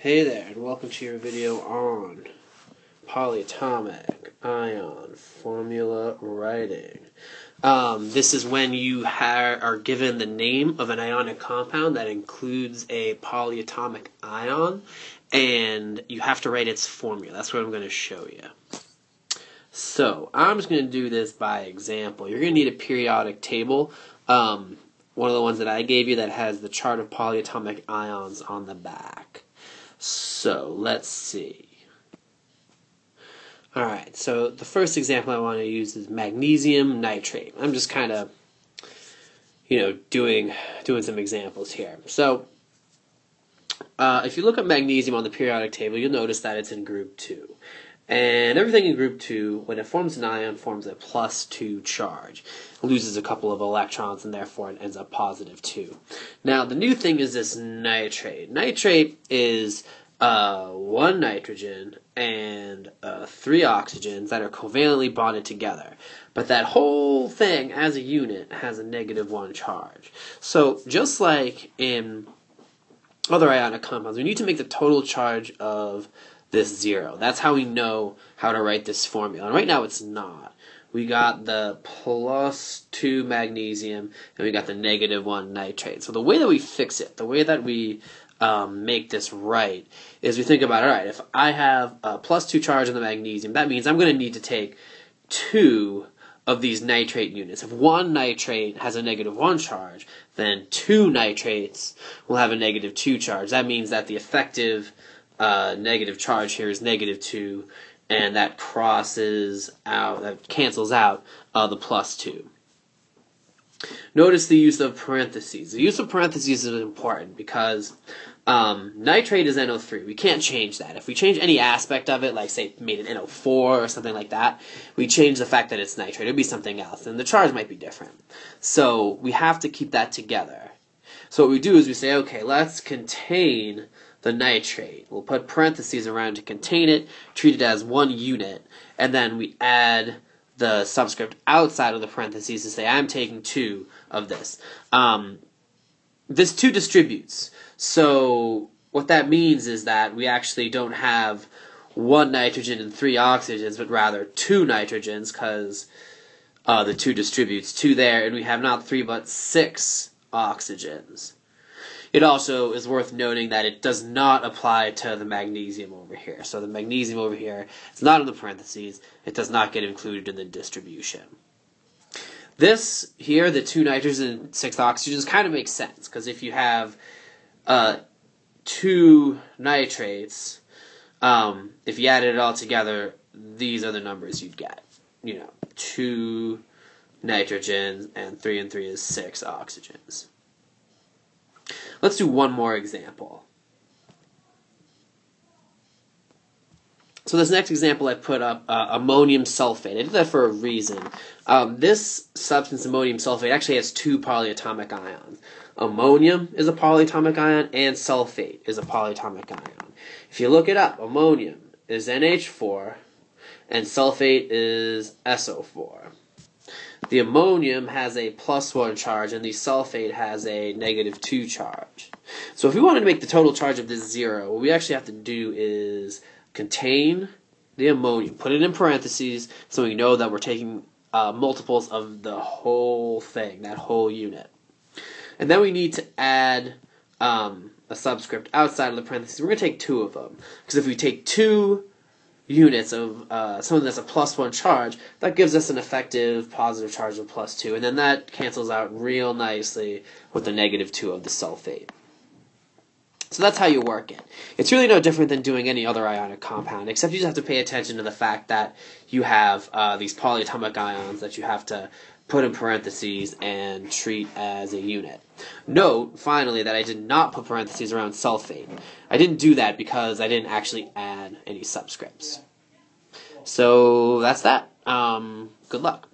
Hey there, and welcome to your video on polyatomic ion formula writing. This is when you are given the name of an ionic compound that includes a polyatomic ion, and you have to write its formula. That's what I'm going to show you. So, I'm just going to do this by example. You're going to need a periodic table, one of the ones that I gave you that has the chart of polyatomic ions on the back. So, let's see. Alright, so the first example I want to use is magnesium nitrate. I'm just kind of, doing some examples here. So, if you look at magnesium on the periodic table, you'll notice that it's in group 2. And everything in group 2, when it forms an ion, forms a +2 charge. It loses a couple of electrons, and therefore it ends up +2. Now, the new thing is this nitrate. Nitrate is 1 nitrogen and 3 oxygens that are covalently bonded together. But that whole thing, as a unit, has a -1 charge. So, just like in other ionic compounds, we need to make the total charge of this 0. That's how we know how to write this formula. And right now it's not. We got the +2 magnesium, and we got the -1 nitrate. So the way that we fix it, the way that we make this right, is we think about, alright, if I have a +2 charge on the magnesium, that means I'm going to need to take 2 of these nitrate units. If 1 nitrate has a -1 charge, then 2 nitrates will have a -2 charge. That means that the effective negative charge here is -2, and that cancels out the +2. Notice the use of parentheses. The use of parentheses is important because nitrate is NO3. We can't change that. If we change any aspect of it, like say made an NO4 or something like that, we change the fact that it's nitrate. It would be something else, and the charge might be different. So we have to keep that together. So what we do is we say, okay, let's contain the nitrate. We'll put parentheses around to contain it, treat it as 1 unit, and then we add the subscript outside of the parentheses to say I'm taking 2 of this. This 2 distributes. So what that means is that we actually don't have 1 nitrogen and 3 oxygens, but rather 2 nitrogens, because the 2 distributes 2 there, and we have not 3 but 6 oxygens. It also is worth noting that it does not apply to the magnesium over here. So the magnesium over here is not in the parentheses. It does not get included in the distribution. This here, the 2 nitrogens and 6 oxygens, kind of makes sense, because if you have 2 nitrates, if you added it all together, these are the numbers you'd get. 2 nitrogens and 3 is 6 oxygens. Let's do one more example. So this next example I put up ammonium sulfate. I did that for a reason. This substance, ammonium sulfate, actually has 2 polyatomic ions. Ammonium is a polyatomic ion, and sulfate is a polyatomic ion. If you look it up, ammonium is NH4, and sulfate is SO4. The ammonium has a +1 charge, and the sulfate has a -2 charge. So if we wanted to make the total charge of this 0, what we actually have to do is contain the ammonium, put it in parentheses, so we know that we're taking multiples of the whole thing, that whole unit. And then we need to add a subscript outside of the parentheses. We're going to take 2 of them, because if we take 2 units of something that's a +1 charge, that gives us an effective positive charge of +2, and then that cancels out real nicely with the -2 of the sulfate. So that's how you work it. It's really no different than doing any other ionic compound, except you just have to pay attention to the fact that you have these polyatomic ions that you have to put in parentheses and treat as a unit. Note, finally, that I did not put parentheses around sulfate. I didn't do that because I didn't actually add any subscripts. So that's that. Good luck.